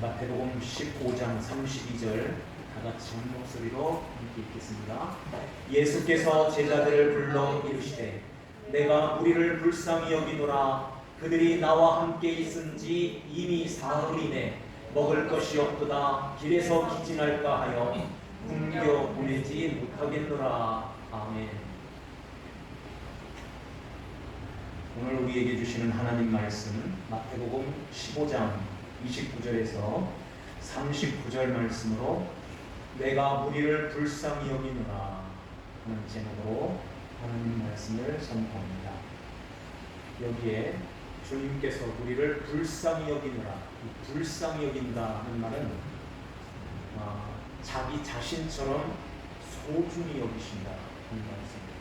마태복음 15장 32절 다 같이 한 목소리로 함께 읽겠습니다. 예수께서 제자들을 불러 이르시되 내가 무리를 불쌍히 여기노라. 그들이 나와 함께 있은지 이미 사흘이네. 먹을 것이 없도다. 길에서 기진할까 하여 굶겨 보내지 못하겠노라. 아멘. 오늘 우리에게 주시는 하나님 말씀은 마태복음 15장 29절에서 39절 말씀으로 내가 무리를 불쌍히 여기노라 하는 제목으로 하나님 말씀을 선포합니다. 여기에 주님께서 우리를 불쌍히 여기노라, 이 불쌍히 여긴다 하는 말은 자기 자신처럼 소중히 여기신다 하는 말씀입니다.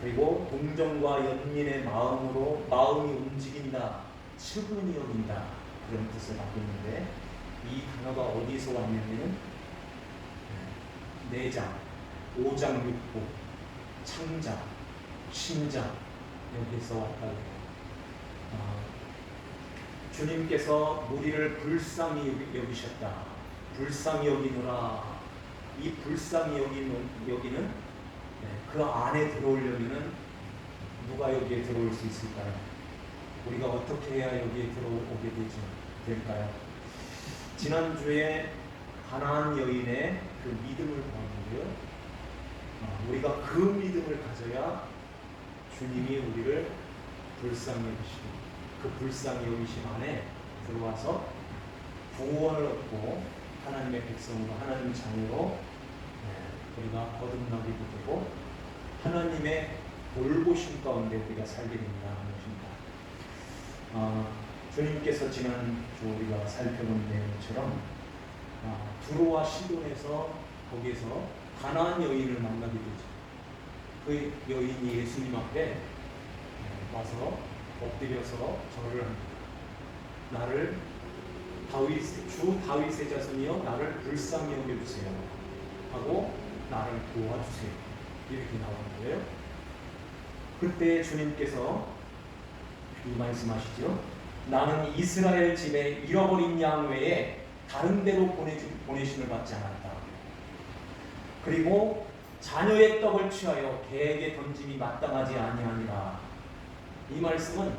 그리고 동정과 연민의 마음으로 마음이 움직인다, 측은히 여긴다 그런 뜻을 갖고 있는데, 이 단어가 어디서 왔냐면은 4장, 5장 6부, 창자, 신자 여기서 왔다고 해요. 주님께서 우리를 불쌍히 여기셨다. 불쌍히 여기노라. 이 불쌍히 여기는 그 안에 들어오려면 누가 여기에 들어올 수 있을까요? 우리가 어떻게 해야 여기에 들어오게 될까요? 지난주에 가나안 여인의 그 믿음을 보았는데요. 우리가 그 믿음을 가져야 주님이 우리를 불쌍히 여기시고 그 불쌍히 여기심 안에 들어와서 구원을 얻고 하나님의 백성으로, 하나님의 자녀로 우리가 거듭나기도 되고 하나님의 돌보심 가운데 우리가 살게 됩니다 하는 것입니다. 주님께서 지난주 우리가 살펴본 내용처럼 두로와 시돈에서 거기에서 가나안 여인을 만나게 되죠. 그 여인이 예수님 앞에 와서 엎드려서 절을 합니다. 나를 주 다윗의 자손이여 나를 불쌍히 여겨주세요 하고 나를 도와주세요 이렇게 나오는 거예요. 그때 주님께서 이 말씀하시죠. 나는 이스라엘 집에 잃어버린 양 외에 다른 데로 보내심을 받지 않았다. 그리고 자녀의 떡을 취하여 개에게 던짐이 마땅하지 아니하니라. 이 말씀은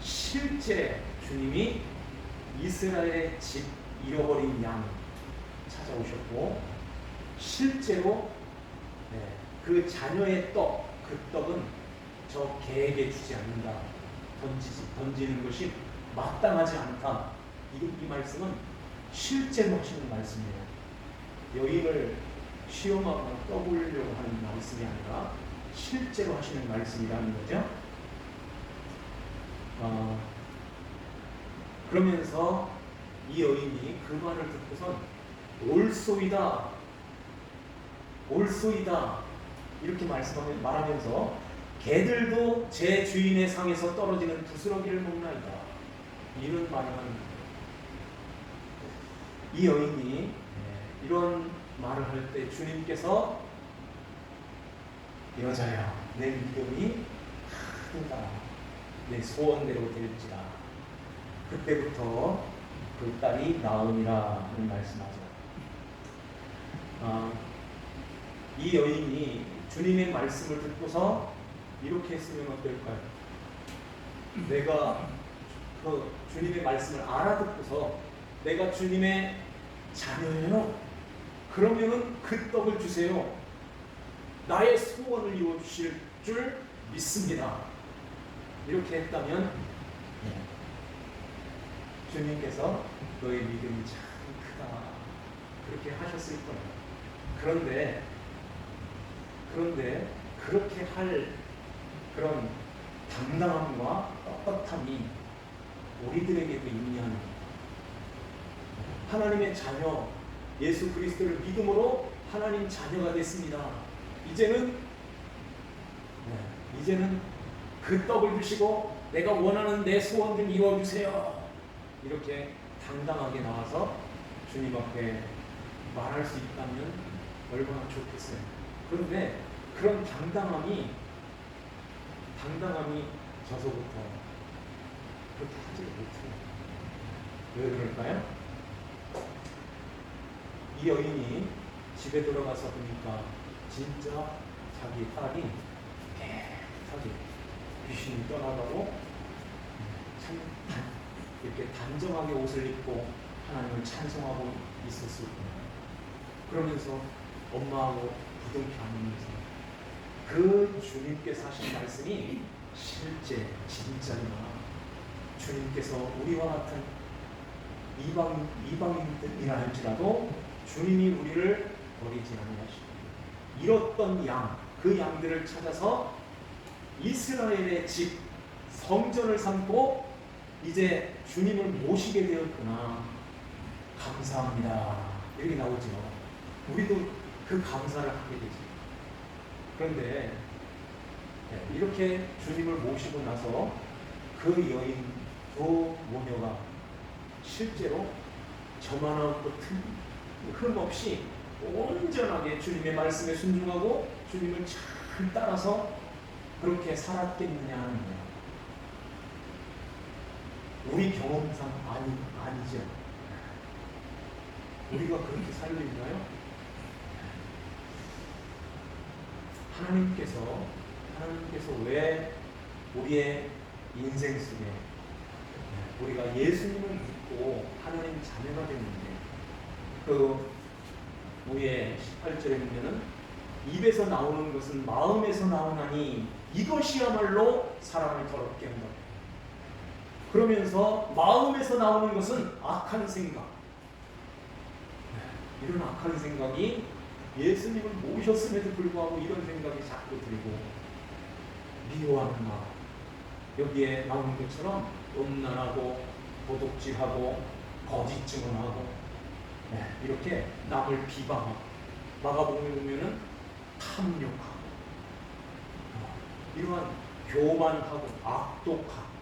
실제 주님이 이스라엘의 집 잃어버린 양 찾아오셨고 실제로 그 자녀의 떡, 그 떡은 저 개에게 주지 않는다. 던지는 것이 마땅하지 않다. 이 말씀은 실제로 하시는 말씀이에요. 여인을 시험하거나 떠보려고 하는 말씀이 아니라 실제로 하시는 말씀이라는 거죠. 그러면서 이 여인이 그 말을 듣고선 올소이다 이렇게 말하면서 개들도 제 주인의 상에서 떨어지는 부스러기를 먹나이다 이런 말을 하는 거예요. 이 여인이 이런 말을 할 때 주님께서 여자야 내 믿음이 크다 내 소원대로 될지라. 그때부터 그 딸이 나오니라 하는 말씀하죠. 이 여인이 주님의 말씀을 듣고서 이렇게 했으면 어떨까요? 내가 그 주님의 말씀을 알아듣고서 내가 주님의 자녀예요. 그러면은 그 떡을 주세요. 나의 소원을 이루어주실 줄 믿습니다. 이렇게 했다면 주님께서 너의 믿음이 참 크다 그렇게 하셨을 거예요. 그런데 그렇게 할 그런 당당함과 떳떳함이 우리들에게도 있냐는, 하나님의 자녀 예수 그리스도를 믿음으로 하나님 자녀가 됐습니다. 이제는 그 떡을 주시고 내가 원하는 내 소원 좀 이루어주세요 이렇게 당당하게 나와서 주님 앞에 말할 수 있다면 얼마나 좋겠어요. 그런데 그런 당당함이 저서부터 그렇게 하지 못해요. 왜 그럴까요? 이 여인이 집에 들어가서 보니까 진짜 자기 딸이 깨끗하게 귀신이 떠나가고 참 이렇게 단정하게 옷을 입고 하나님을 찬송하고 있었을 거예요. 그러면서 엄마하고 부둥켜 안으면서 그 주님께서 하신 말씀이 실제 진짜구나. 주님께서 우리와 같은 이방인이라 할지라도 주님이 우리를 버리지 아니하시고 잃었던 양, 그 양들을 찾아서 이스라엘의 집 성전을 삼고 이제 주님을 모시게 되었구나. 감사합니다. 이렇게 나오죠. 우리도 그 감사를 하게 되죠. 그런데 이렇게 주님을 모시고 나서 그 여인, 그 모녀가 실제로 저만한 흠 없이 온전하게 주님의 말씀에 순종하고 주님을 잘 따라서 그렇게 살았겠느냐 하는 거예요. 우리 경험상 아니죠. 우리가 그렇게 살릴까요? 하나님께서 왜 우리의 인생 속에 우리가 예수님을 믿고 하나님 자녀가 됐는데 그 우리의 18절에 보면은 입에서 나오는 것은 마음에서 나오나니 이것이야말로 사람을 더럽게 한다. 그러면서 마음에서 나오는 것은 악한 생각. 이런 악한 생각이 예수님을 모셨음에도 불구하고 이런 생각이 자꾸 들고 미워하는 마음. 여기에 나오는 것처럼 음란하고 도둑질하고 거짓 증언하고 이렇게 남을 비방하고 마가복음에 보면은 탐욕하고 이러한 교만하고 악독하고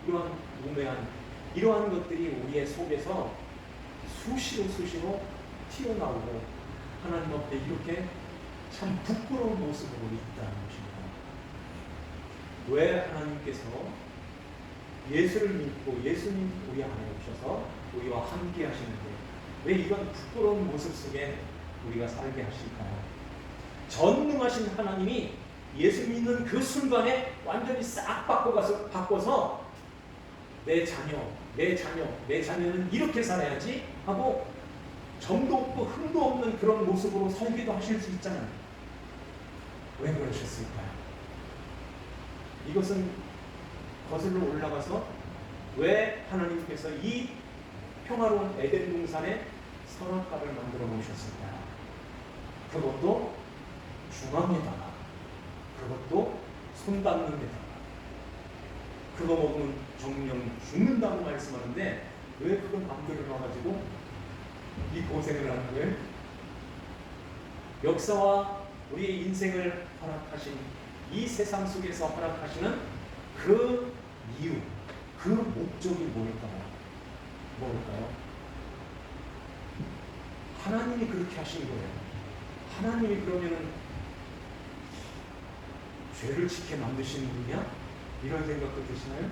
이러한 우매한 이러한 것들이 우리의 속에서 수시로 튀어나오고 하나님 앞에 이렇게 참 부끄러운 모습으로 있다는 것입니다. 왜 하나님께서 예수를 믿고 예수님 우리 안에 오셔서 우리와 함께 하시는데 왜 이런 부끄러운 모습 속에 우리가 살게 하실까요? 전능하신 하나님이 예수 믿는 그 순간에 완전히 싹 바꿔서 내 자녀는 이렇게 살아야지 하고 정도 없고 흠도 없는 그런 모습으로 살기도 하실 수 있잖아요. 왜 그러셨을까요? 이것은 거슬러 올라가서 왜 하나님께서 이 평화로운 에덴 동산에 선악과를 만들어 놓으셨을까요? 그것도 중앙에다가, 그것도 손 닿는 데다가, 그거 먹으면 정령 죽는다고 말씀하는데 왜 그걸 만들어 놔가지고 이 고생을 하는 거예요? 역사와 우리의 인생을 허락하신 이 세상 속에서 허락하시는 그 이유, 그 목적이 뭘까요? 하나님이 그렇게 하신 거예요. 하나님이 그러면은 죄를 지게 만드시는 분이야? 이런 생각도 드시나요?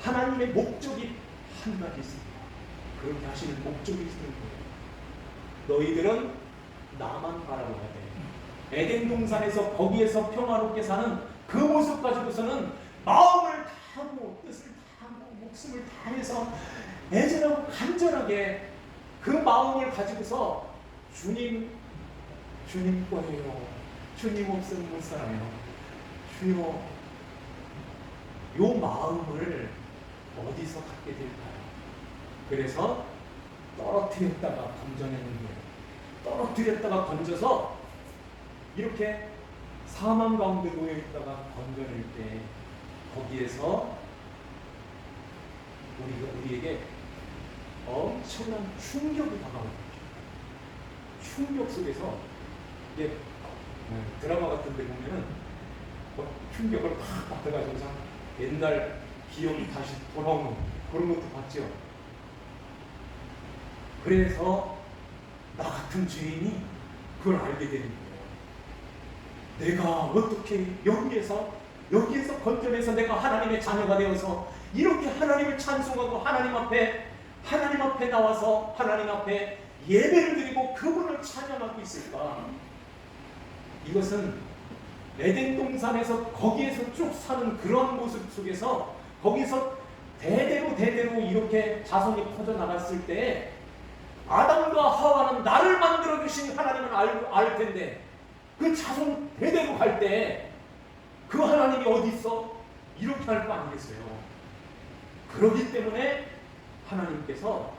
하나님의 목적이 한 가지 있습니다. 그렇게 하시는 목적이 있는 거예요. 너희들은 나만 바라보아야 돼. 에덴 동산에서 거기에서 평화롭게 사는 그 모습 가지고서는 마음을 다하고 뜻을 다하고 목숨을 다해서 애절하고 간절하게 그 마음을 가지고서 주님 거예요. 주님 없으면 못 살아요. 주여, 요 마음을 어디서 갖게 될까요? 그래서 떨어뜨렸다가 건져내는 거예요. 떨어뜨렸다가 건져서 이렇게 사망 가운데 놓여있다가 건져낼 때 거기에서 우리에게 엄청난 충격이 다가오죠. 충격 속에서 드라마 같은 데 보면은 충격을 팍 받아가지고서 옛날 기억이 다시 돌아오는 그런 것도 봤죠. 그래서 나 같은 죄인이 그걸 알게 되는 거예요. 내가 어떻게 여기에서 건져내서 내가 하나님의 자녀가 되어서 이렇게 하나님을 찬송하고 하나님 앞에 나와서 하나님 앞에 예배를 드리고 그분을 찬양하고 있을까? 이것은 에덴 동산에서 거기에서 쭉 사는 그런 모습 속에서 거기서 대대로 이렇게 자손이 퍼져나갔을 때 아담과 하와는 나를 만들어 주신 하나님은 알 텐데 그 자손 대대로 갈 때 그 하나님이 어디 있어? 이렇게 할 거 아니겠어요? 그렇기 때문에 하나님께서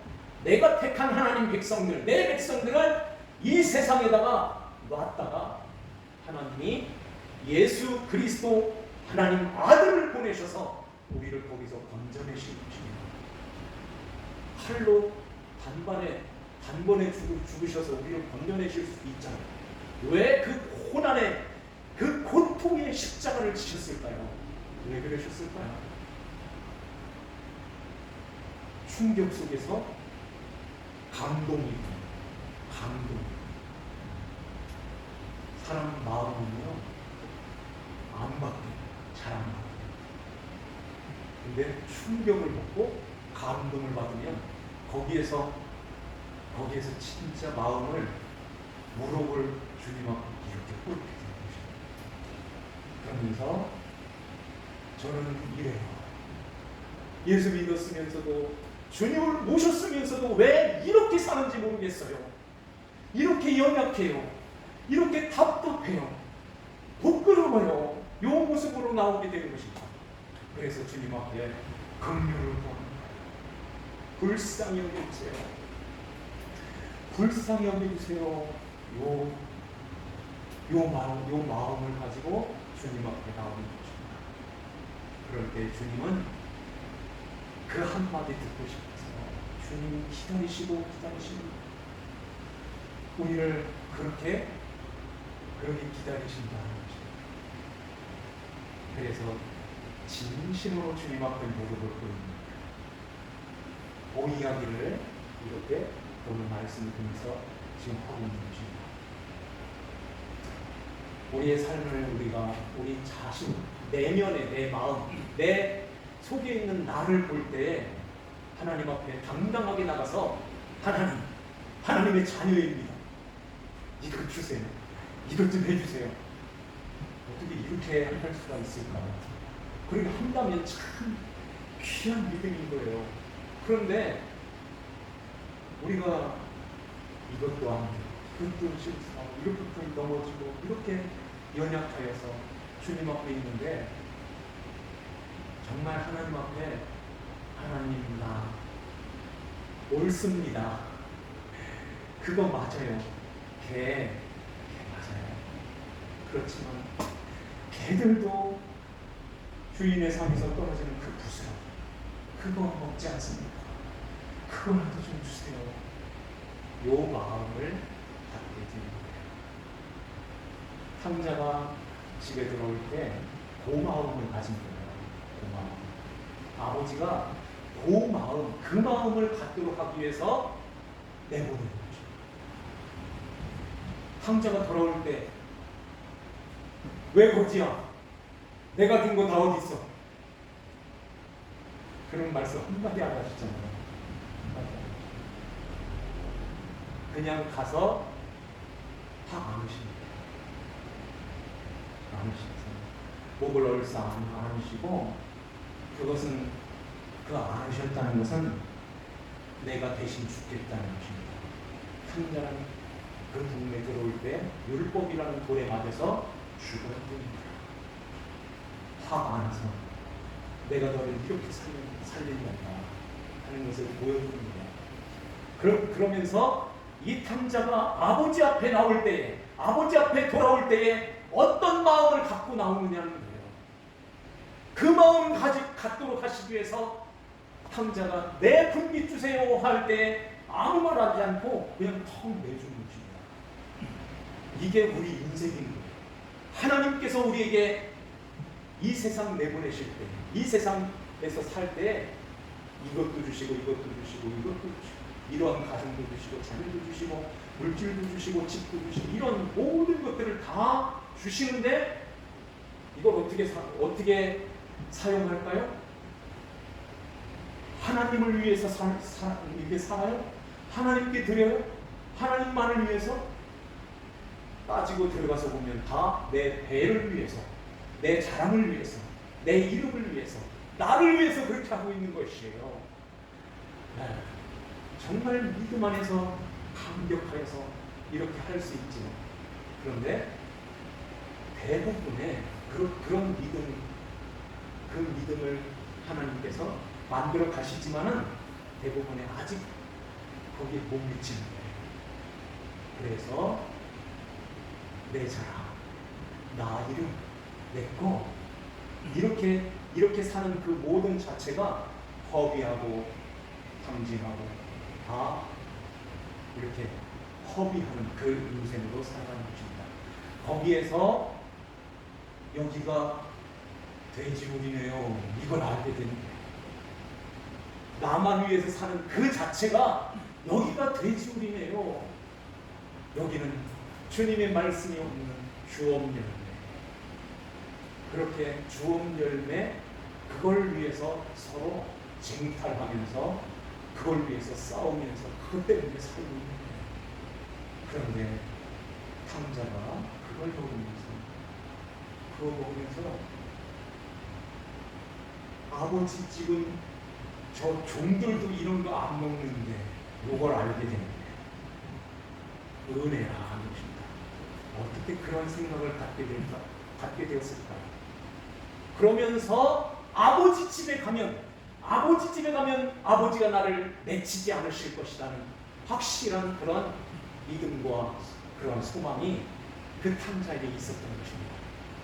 내가 택한 하나님 백성들, 내 백성들을 이 세상에다가 놨다가 하나님이 예수 그리스도 하나님 아들을 보내셔서 우리를 거기서 건져내신 것입니다. 칼로 단번에 죽으셔서 우리를 건져내실 수 있잖아요. 왜 그 고난의 그 고통의 십자가를 지셨을까요? 왜 그러셨을까요? 충격 속에서 감동. 사람 마음은요 안 바뀌어요. 잘 안 바뀌어요. 근데 충격을 받고 감동을 받으면 거기에서 진짜 마음을 무릎을 주님 앞에 이렇게 꿇게 되는 것입니다. 그러면서 저는 이래요. 예수 믿었으면서도 주님을 모셨으면서도 왜 이렇게 사는지 모르겠어요. 이렇게 연약해요. 이렇게 답답해요. 부끄러워요. 이 모습으로 나오게 되는 것입니다. 그래서 주님 앞에 긍휼을 구합니다. 불쌍히 여겨주세요. 불쌍히 여겨주세요. 요 마음을 가지고 주님 앞에 나오는 것입니다. 그럴 때 주님은 그 한마디 듣고 싶어서 주님 기다리시고 우리를 그렇게 기다리신다는 것입니다. 그래서 진심으로 주님 앞에 무릎을 꿇습니다. 이야기를 이렇게 오늘 말씀을 통해서 지금 하고 있는 것입니다. 우리의 삶을 우리 자신, 내면의 내 마음, 내 속에 있는 나를 볼 때 하나님 앞에 당당하게 나가서 하나님의 자녀입니다. 이것 주세요. 이것 좀 해주세요. 어떻게 이렇게 할 수가 있을까? 그렇게 한다면 참 귀한 믿음인 거예요. 그런데 우리가 이것도 안 돼, 이것도 실수하고 이렇게 넘어지고 이렇게 연약하여서 주님 앞에 있는데 정말 하나님 앞에 하나님 나 옳습니다. 그거 맞아요. 개 맞아요. 그렇지만 개들도 주인의 상에서 떨어지는 그 부스럼 그거 먹지 않습니까? 그거라도 좀 주세요. 요 마음을 갖게 되는 거예요. 탕자가 집에 들어올 때 그 마음을 가진 거예요. 그 마음. 아버지가 그 마음을 갖도록 하기 위해서 내보내는 거죠. 탕자가 돌아올 때 왜 거지야? 내가 든 거 다 어디 있어? 그런 말씀 한마디 안 하셨잖아요. 그냥 가서 다 안으십니다. 안으시면서 목을 얼싸 안으시고 그것은 그 안으셨다는 것은 내가 대신 죽겠다는 것입니다. 탕자는 그 동네 들어올 때 율법이라는 돌에 맞아서 죽어야 됩니다. 다 안아서 내가 너를 이렇게 살린다 하는 것을 보여줍니다. 그러면서 이 탕자가 아버지 앞에 나올 때에, 아버지 앞에 돌아올 때에 어떤 마음을 갖고 나오느냐는 거예요. 그 마음을 갖도록 하시기 위해서 탕자가 내 분깃 주세요 할 때 아무 말 하지 않고 그냥 턱 내주는 것입니다. 이게 우리 인생인 거예요. 하나님께서 우리에게 이 세상 내보내실 때, 이 세상에서 살 때 이것도 주시고 이것도 주시고 이러한 가정도 주시고 자녀도 주시고 물질도 주시고 집도 주시고 이런 모든 것들을 다 주시는데 이걸 어떻게 사용할까요? 하나님을 위해서 이렇게 살아요? 하나님께 드려요? 하나님만을 위해서? 따지고 들어가서 보면 다 내 배를 위해서, 내 자랑을 위해서, 내 이름을 위해서, 나를 위해서 그렇게 하고 있는 것이에요. 네. 정말 믿음 안에서 감격하여서 이렇게 할 수 있지요. 그런데 대부분의 그런 믿음, 그 믿음을 하나님께서 만들어 가시지만은 대부분의 아직 거기에 못 미치는 거예요. 그래서 내 자랑, 나 이름, 내 거, 이렇게 사는 그 모든 자체가 허비하고 탐진하고 다 이렇게 허비하는 그 인생으로 살아가는 것입니다. 거기에서 여기가 돼지우리네요, 이걸 알게 되는 거예요. 나만 위해서 사는 그 자체가 여기가 돼지우리네요. 여기는 주님의 말씀이 없는 주엄열매. 그렇게 주엄열매, 그걸 위해서 서로 쟁탈하면서, 그걸 위해서 싸우면서, 그것 때문에 살고 있는 거예요. 그런데 탕자가 그걸 먹으면서 아버지 집은 저 종들도 이런 거 안 먹는데 이걸 알게 되는 거예요. 은혜라 하는 것입니다. 어떻게 그런 생각을 갖게 되었을까요? 그러면서 아버지 집에 가면 아버지가 나를 내치지 않으실 것이라는 확실한 그런 믿음과 그런 소망이 그 탕자에게 있었던 것입니다.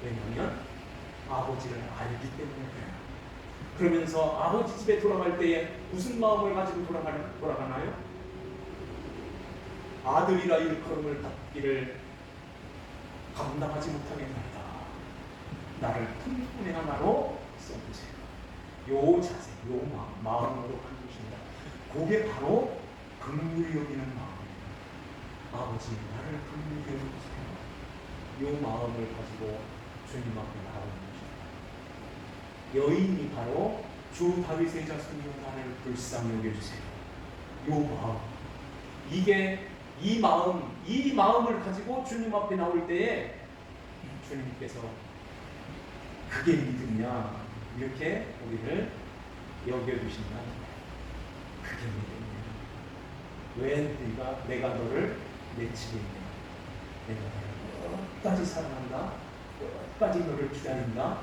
왜냐하면 아버지를 알기 때문에 그래요. 그러면서 아버지 집에 돌아갈 때에 무슨 마음을 가지고 돌아가나요? 아들이라 일컬음을 받기를 감당하지 못하겠나이다. 나를 품꾼의 하나로 써주세요. 요 자세, 요 마음으로 하는 것입니다. 그게 바로 긍휼히 여기는 마음이에요. 아버지, 나를 긍휼히 여기세요. 요 마음을 가지고 주님 앞에 나아가는 것입니다. 여인이 바로 주 다윗의 자손이여 나를 불쌍히 여겨주세요. 요 마음, 이 마음을 가지고 주님 앞에 나올 때에 주님께서 그게 믿음이냐, 이렇게 우리를 여겨주신다. 그게 믿음이야. 왜 내가 너를 내치겠냐? 내가 너를 끝까지 사랑한다. 끝까지 너를 기다린다.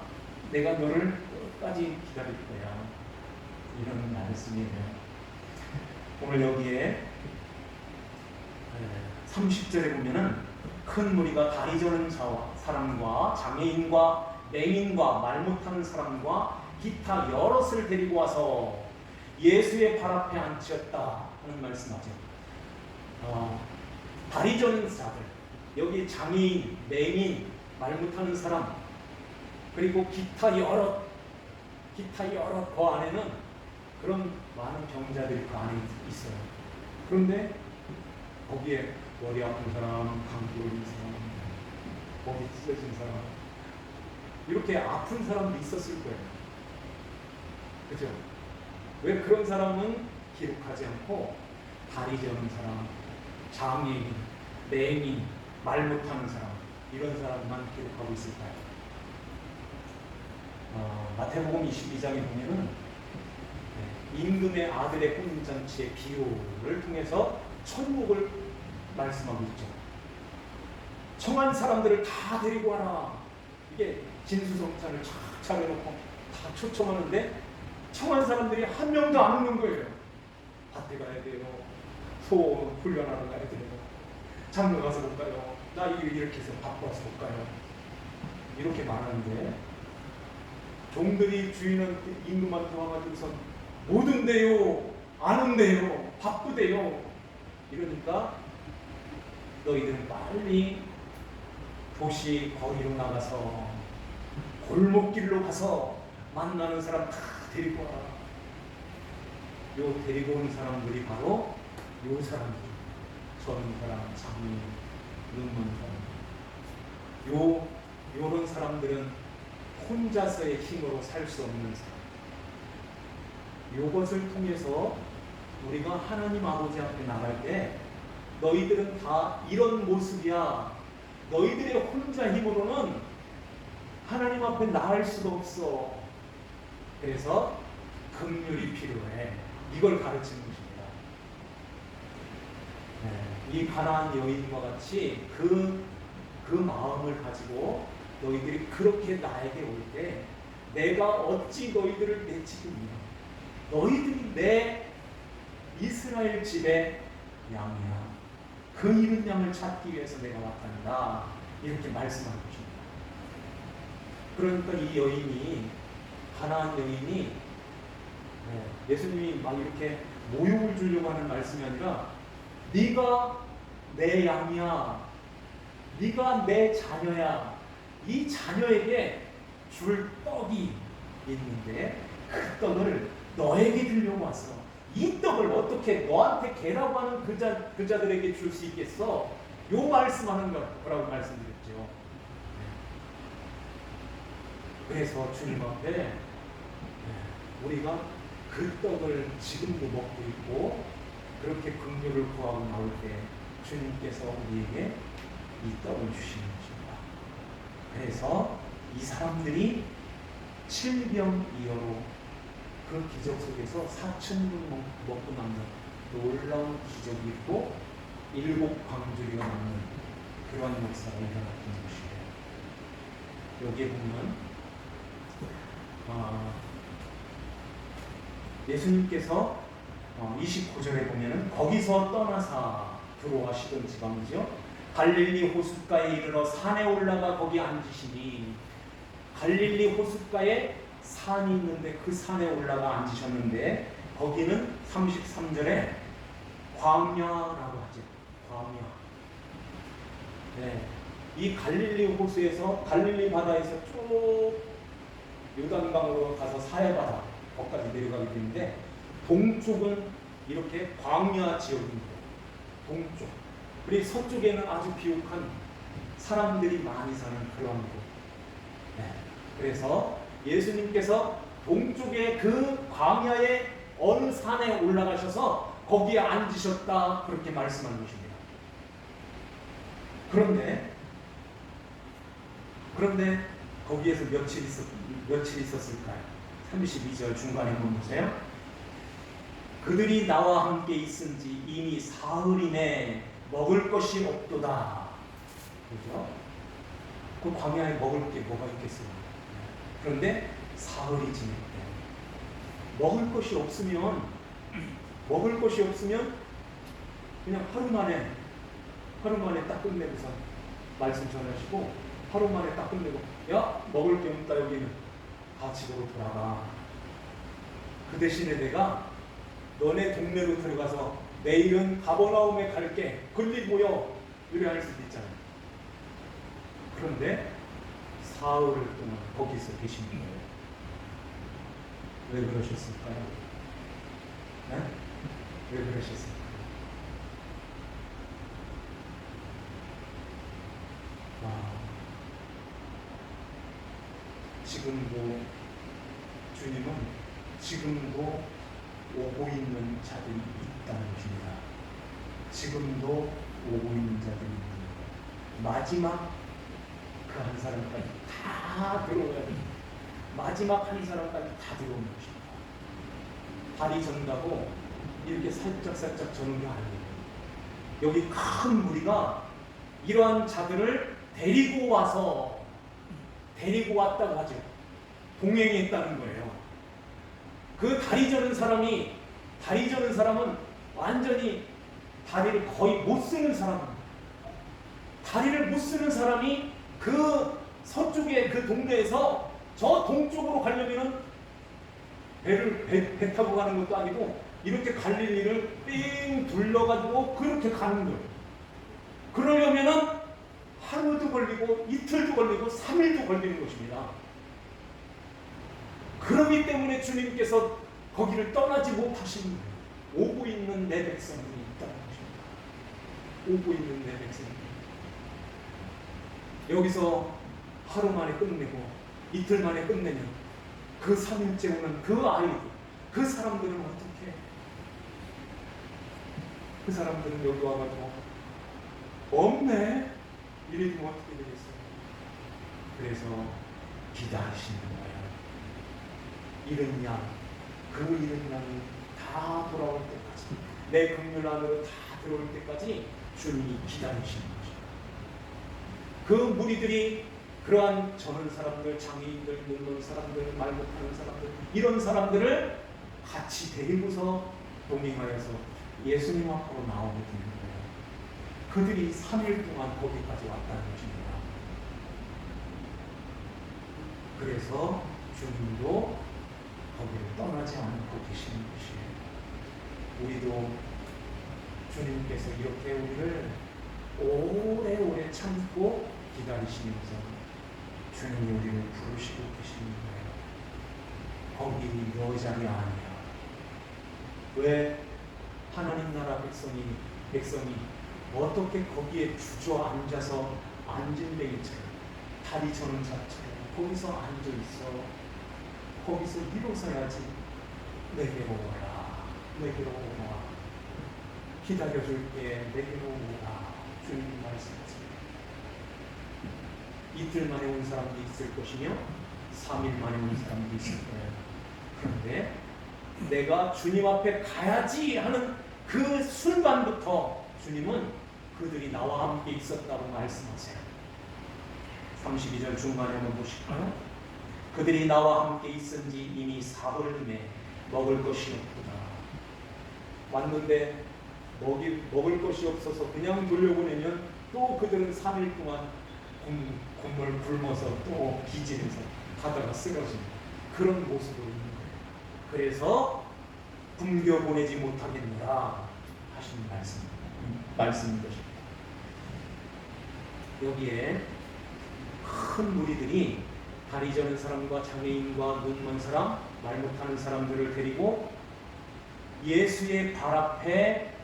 내가 너를 끝까지 기다릴 거야. 이런 말씀이에요. 오늘 여기에 30절에 보면은 큰 무리가 다리 저는 사람과 장애인과 맹인과 말 못하는 사람과 기타 여럿을 데리고 와서 예수의 발 앞에 앉혔다 하는 말씀하죠. 다리 저는 자들, 여기 장애인, 맹인, 말 못하는 사람, 그리고 기타 여럿 그 안에는 그런 많은 병자들이 그 안에 있어요. 그런데 거기에 머리 아픈 사람, 감기 걸린 사람, 목이 찢어진 사람, 이렇게 아픈 사람도 있었을 거예요. 그죠? 왜 그런 사람은 기록하지 않고 다리 저는 사람, 장애인, 맹인, 말 못하는 사람, 이런 사람만 기록하고 있을까요? 마태복음 22장에 보면은 임금의 아들의 혼인잔치의 비유를 통해서 천국을 말씀하고 있죠. 청한 사람들을 다 데리고 와라. 이게 진수성찬을 쫙 차려놓고 다 초청하는데 청한 사람들이 한 명도 안 오는 거예요. 밭에 가야 돼요. 소 훈련하러 가야 돼요. 장로 가서 못 가요. 나 이렇게 해서 바빠서 못 가요. 이렇게 말하는데 종들이 주인은 임금한테 와가지고서 못 온대요. 안 온대요. 바쁘대요. 이러니까 너희들은 빨리 도시 거리로 나가서 골목길로 가서 만나는 사람 다 데리고 와라. 요 데리고 온 사람들이 바로 요 사람들, 저런 사람, 장인, 눈먼 사람. 요런 사람들은 혼자서의 힘으로 살 수 없는 사람. 이것을 통해서 우리가 하나님 아버지 앞에 나갈 때 너희들은 다 이런 모습이야. 너희들의 혼자 힘으로는 하나님 앞에 나갈 수가 없어. 그래서 긍휼이 필요해. 이걸 가르치는 것입니다. 이 가나안 여인과 같이 그 마음을 가지고 너희들이 그렇게 나에게 올 때 내가 어찌 너희들을 내치겠냐. 너희들이 내 이스라엘 집의 양이야. 그 잃은 양을 찾기 위해서 내가 왔단다. 이렇게 말씀하는 것입니다. 그러니까 이 여인이, 가나안 여인이 예수님이 막 이렇게 모욕을 주려고 하는 말씀이 아니라 네가 내 양이야. 네가 내 자녀야. 이 자녀에게 줄 떡이 있는데 그 떡을 너에게 주려고 왔어. 이 떡을 어떻게 너한테 개라고 하는 그 자들에게 줄 수 있겠어? 요 말씀하는 거라고 말씀드렸죠. 그래서 주님 앞에 우리가 그 떡을 지금도 먹고 있고 그렇게 긍휼을 구하고 나올 때 주님께서 우리에게 이 떡을 주시는 것입니다. 그래서 이 사람들이 7병이어로 그 기적 속에서 4,000분 먹고 남는 놀라운 기적이 있고 7 광주리가 남는 그러한 역사가 일어났던 것이에요. 여기에 보면 예수님께서 29절에 보면은 거기서 떠나사 들어가시던 지방이죠. 갈릴리 호숫가에 이르러 산에 올라가 거기 앉으시니, 갈릴리 호숫가에 산이 있는데 그 산에 올라가 앉으셨는데 거기는 33절에 광야라고 하죠. 광야. 이 갈릴리 호수에서, 갈릴리 바다에서 쭉 요단강으로 가서 사해바다 거기까지 내려가게 되는데 동쪽은 이렇게 광야 지역입니다. 동쪽. 그리고 서쪽에는 아주 비옥한 사람들이 많이 사는 그런 곳. 그래서 예수님께서 동쪽의 그 광야의 어느 산에 올라가셔서 거기에 앉으셨다, 그렇게 말씀하는 것입니다. 그런데 거기에서 며칠 있었을까요? 32절 중간에 보세요. 그들이 나와 함께 있은지 이미 사흘이네 먹을 것이 없도다. 그죠? 그 광야에 먹을 게 뭐가 있겠어요? 그런데 사흘이 지냈대. 먹을 것이 없으면 그냥 하루 만에 딱 끝내고서 말씀 전하시고, 하루 만에 딱 끝내고, 야, 먹을 게 없다, 여기는 다 집으로 돌아가. 그 대신에 내가 너네 동네로 들어가서 내일은 가버나움에 갈게, 걸리 모여, 이래 할 수도 있잖아요. 그런데 사흘을 동안 거기서 계신 거예요. 왜 그러셨을까요? 왜 그러셨을까요? 지금도 주님은 지금도 오고 있는 자들이 있다는 것입니다. 지금도 오고 있는 자들이 있는 거예요. 마지막 그 한 사람까지 다 들어오야 돼요. 마지막 한 사람까지 다 들어오는 것입니다. 발이 전다고 이렇게 살짝 저는 게 아니에요. 여기 큰 무리가 이러한 자들을 데리고 왔다고 하죠. 동행했다는 거예요. 그 다리 저는 사람은 완전히 다리를 거의 못 쓰는 사람입니다. 다리를 못 쓰는 사람이 그 서쪽의 그 동네에서 저 동쪽으로 가려면은 배 타고 가는 것도 아니고 이렇게 갈릴리를 삥 둘러가지고 그렇게 가는 거예요. 그러려면은 하루도 걸리고 이틀도 걸리고 3일도 걸리는 것입니다. 그렇기 때문에 주님께서 거기를 떠나지 못하시는 거예요. 오고 있는 내 백성들이 있다는 것입니다. 오고 있는 내 백성들이. 여기서 하루 만에 끝내고 이틀 만에 끝내면 그 3일째 오는 그 아이들, 그 사람들은 어떻게 해? 그 사람들은 여기 와가지고 없네. 이래도 어떻게 되겠어요? 그래서 기다리시는 거예요. 잃은 양, 그 잃은 양이 다 돌아올 때까지, 내 긍휼 안으로 다 들어올 때까지 주님이 기다리시는 거죠. 그 무리들이 그러한 저는 사람들, 장애인들, 늙은 사람들, 말 못하는 사람들, 이런 사람들을 같이 데리고서 동행하여서 예수님 앞으로 나오게 되는 거예요. 그들이 3일 동안 거기까지 왔다는 것입니다. 그래서 주님도 거기를 떠나지 않고 계시는 것이에요. 우리도 주님께서 이렇게 우리를 오래오래 참고 기다리시면서 주님이 우리를 부르시고 계시는 거예요. 거기 너 자리 아니야. 왜 하나님 나라 백성이 어떻게 거기에 주저앉아서 앉은뱅이처럼 다리 저는 자처럼 거기서 앉아있어. 거기서 일어서야지. 내게로 오라. 내게로 오라. 기다려줄게. 내게로 오라. 주님 말씀하세요. 이틀 만에 온 사람도 있을 것이며 3일 만에 온 사람도 있을 거예요. 그런데 내가 주님 앞에 가야지 하는 그 순간부터 주님은 그들이 나와 함께 있었다고 말씀하세요. 32절 중간에 한번 보실까요? 그들이 나와 함께 있은지 이미 사흘임에 먹을 것이 없구나. 왔는데 먹을 것이 없어서 그냥 돌려보내면 또 그들은 3일 동안 굶을 굶어서 또 기진해서 가다가 쓰러지는 그런 모습으로 있는 거예요. 그래서 굶겨 보내지 못하겠노라 하시는 말씀인 것입니다. 여기에 큰 무리들이 다리 저는 사람과 장애인과 눈 먼 사람, 말 못하는 사람들을 데리고 예수의 발 앞에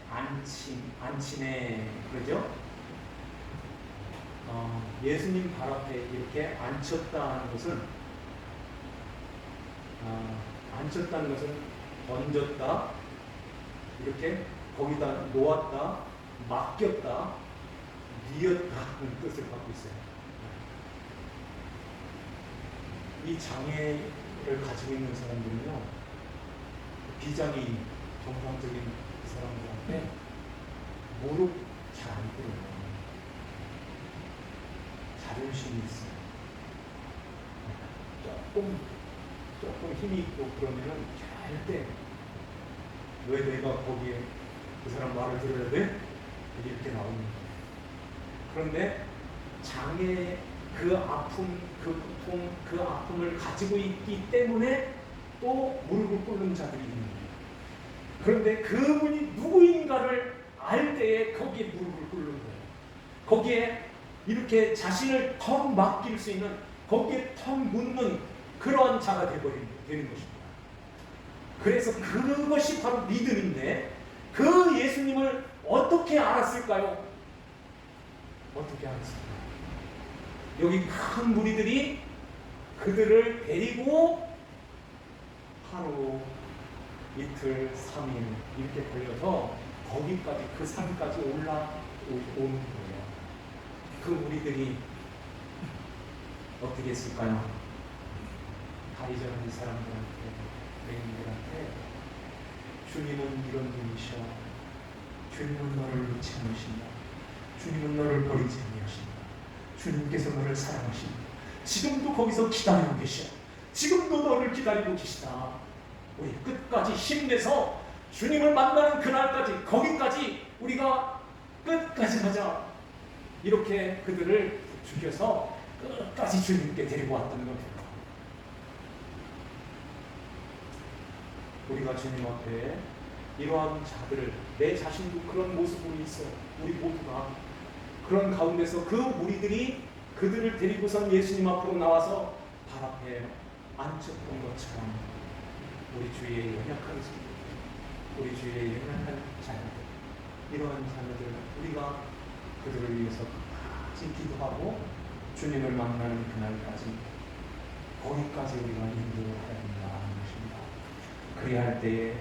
앉히네. 그러죠? 예수님 발 앞에 이렇게 앉혔다는 것은 앉혔다는 것은 던졌다, 이렇게 거기다 놓았다, 맡겼다, 뉘었다는 뜻을 갖고 있어요. 이 장애를 가지고 있는 사람들은요, 비장애인, 정상적인 사람들한테 무릎 잘 안 꿇어요. 자존심이 있어요. 조금 힘이 있고 그러면은 절대 왜 내가 거기에 그 사람 말을 들어야 돼? 이렇게 나오는 거예요. 그런데 장애 그 아픔, 그 고통, 그 아픔을 가지고 있기 때문에 또 무릎을 꿇는 자들이 있는 거예요. 그런데 그분이 누구인가를 알 때에 거기에 무릎을 꿇는 거예요. 거기에 이렇게 자신을 턱 맡길 수 있는, 거기에 턱 묻는 그러한 자가 되는 것입니다. 그래서 그것이 바로 믿음인데, 그 예수님을 어떻게 알았을까요? 어떻게 알았을까요? 여기 큰 무리들이 그들을 데리고 하루, 이틀, 3일 이렇게 걸려서 거기까지, 그 산까지 올라오는 거예요. 그 무리들이 어떻게 했을까요? 다리 저는 사람들한테, 레인들한테, 주님은 이런 분이셔. 주님은 너를 놓지 않으신다. 주님은 너를 버리지 아니하신다. 주님께서 너를 사랑하신다. 지금도 거기서 기다리고 계셔. 지금도 너를 기다리고 계시다. 우리 끝까지 힘내서 주님을 만나는 그날까지, 거기까지 우리가 끝까지 가자. 이렇게 그들을 죽여서 끝까지 주님께 데리고 왔던 겁니다. 우리가 주님 앞에 이러한 자들을, 내 자신도 그런 모습으로 있어요. 우리 모두가 그런 가운데서 그 무리들이 그들을 데리고선 예수님 앞으로 나와서 발 앞에 앉혔던 것처럼 우리 주위의 연약한 성도들, 우리 주위의 연약한 자녀들, 이러한 자녀들, 우리가 그들을 위해서 끝까지 기도하고 주님을 만나는 그날까지, 거기까지 우리가 인도해야 된다는 것입니다. 그래야 할 때에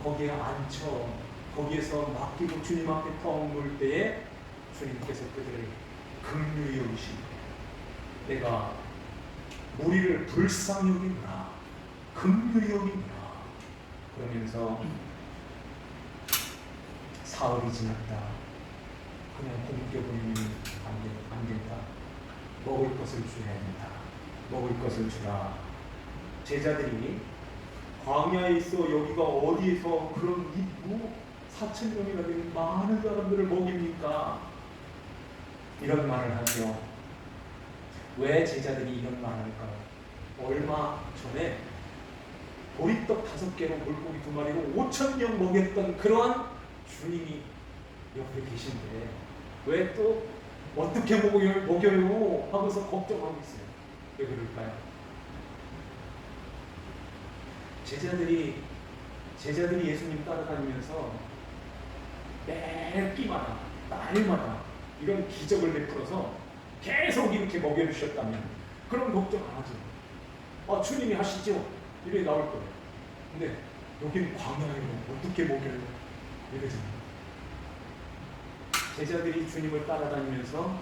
거기에 앉혀 거기에서 맡기고 주님 앞에 텅 놓을 때에 주님께서 그들을 긍휼히 여기시고 내가 무리를 불쌍히 여기노라 긍휼히 여기노라 그러면서 사흘이 지났다. 그냥 굶겨버리면 안 된다. 먹을 것을 줘야 된다. 먹을 것을 주라. 제자들이 광야에 있어 여기가 어디에서 그런 4,000명이나 되는 많은 사람들을 먹입니까? 이런 말을 하죠. 왜 제자들이 이런 말을 할까요? 얼마 전에 보리떡 5개로 물고기 2마리로 5,000명 먹였던 그러한 주님이 옆에 계신데 왜 또 어떻게 먹여요 하면서 걱정하고 있어요. 왜 그럴까요? 제자들이 예수님 따라다니면서 매 끼마다 날마다 이런 기적을 베풀어서 계속 이렇게 먹여주셨다면 그런 걱정 안 하죠. 주님이 하시죠. 이래 나올 거예요. 근데 여기는 광야예요. 어떻게 먹여요? 이러잖아요. 제자들이 주님을 따라다니면서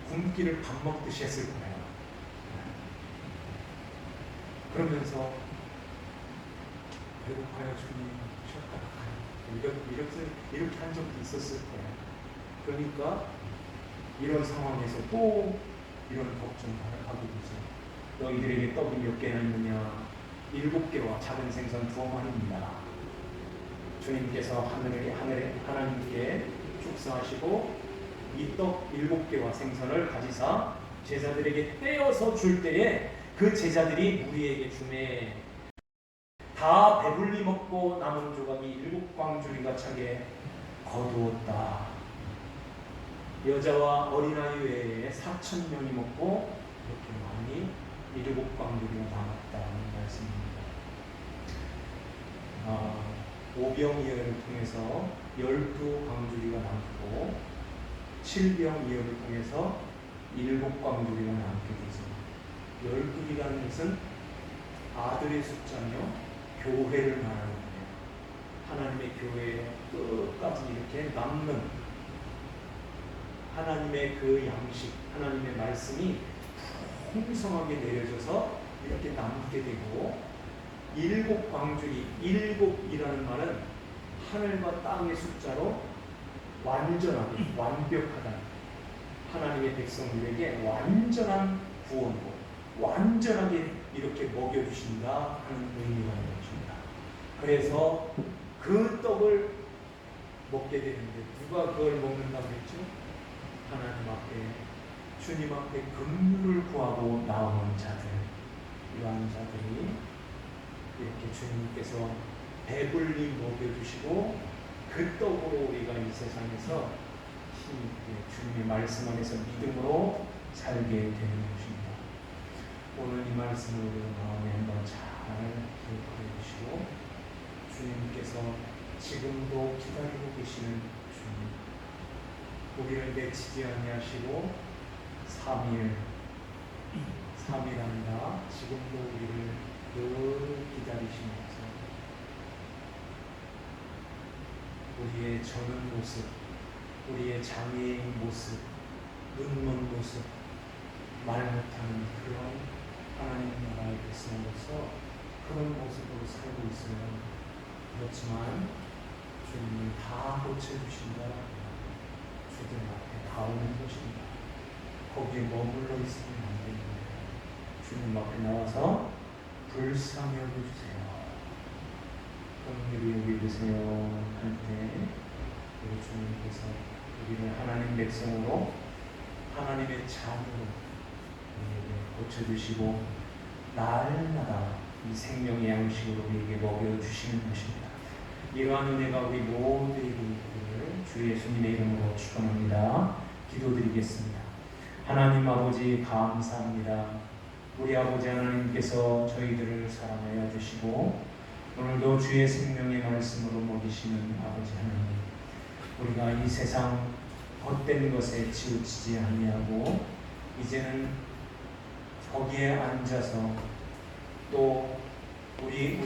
굶기를 밥 먹듯이 했을 거예요. 그러면서 배고파요 주님 쉬었다가 가요. 이렇게 한 적도 있었을 거예요. 그러니까 이런 상황에서 또 이런 걱정을 하게 되죠. 너희들에게 떡이 몇 개나 있느냐? 7개와 작은 생선 2마리입니다. 주님께서 하나님께 축사하시고 이 떡 7개와 생선을 가지사 제자들에게 떼어서 줄 때에 그 제자들이 무리에게 주매 다 배불리 먹고 남은 조각이 7광주리가 차게 거두었다. 여자와 어린아이 외에 4,000명이 먹고 이렇게 많이 7광주리가 남았다는 말씀입니다. 오병이어를 통해서 12광주리가 남고 7병이어를 통해서 7광주리가 남게 되죠. 12이라는 것은 아들의 숫자며 교회를 말하는 거예요. 하나님의 교회에 끝까지 이렇게 남는 하나님의 그 양식, 하나님의 말씀이 풍성하게 내려져서 이렇게 남게 되고 7광주리, 7이라는 말은 하늘과 땅의 숫자로 완전하게, 완벽하다. 하나님의 백성들에게 완전한 구원으로 완전하게 이렇게 먹여주신다 하는 의미가 있는 것입니다. 그래서 그 떡을 먹게 되는데 누가 그걸 먹는다고 했죠? 하나님 앞에, 주님 앞에 긍휼을 구하고 나오는 자들, 이러한 자들이 이렇게 주님께서 배불리 먹여주시고 그 떡으로 우리가 이 세상에서 힘있게 주님의 말씀 안에서 믿음으로 살게 되는 것입니다. 오늘 이 말씀을 우리 마음에 한번 잘 기억해 주시고 주님께서 지금도 기다리고 계시는 주님, 우리를 내치지 아니하시고 3일합니다. 지금도 우리를 늘 기다리시면서 우리의 저는 모습, 우리의 장애인 모습, 눈먼 모습, 말 못하는 그런 하나님 나라의 백성으로서 그런 모습으로 살고 있으면 그렇지만 주님은 다 고쳐주신다. 주들 앞에 다 오는 것입니다. 거기에 머물러 있으면 안 됩니다. 주님 앞에 나와서 불쌍히 여겨주세요. 긍휼히 여겨주세요 할 때 우리 주님께서 우리를 하나님 백성으로 하나님의 자녀로 우리에게 고쳐주시고 날마다 이 생명의 양식으로 우리에게 먹여주시는 것입니다. 이러한 은혜가 우리 모두에게 있기를 주 예수님의 이름으로 축원합니다. 기도드리겠습니다. 하나님 아버지 감사합니다. 우리 아버지 하나님께서 저희들을 사랑하여 주시고 오늘도 주의 생명의 말씀으로 먹이시는 아버지 하나님, 우리가 이 세상 헛된 것에 치우치지 아니하고 이제는 거기에 앉아서 또 우리 같이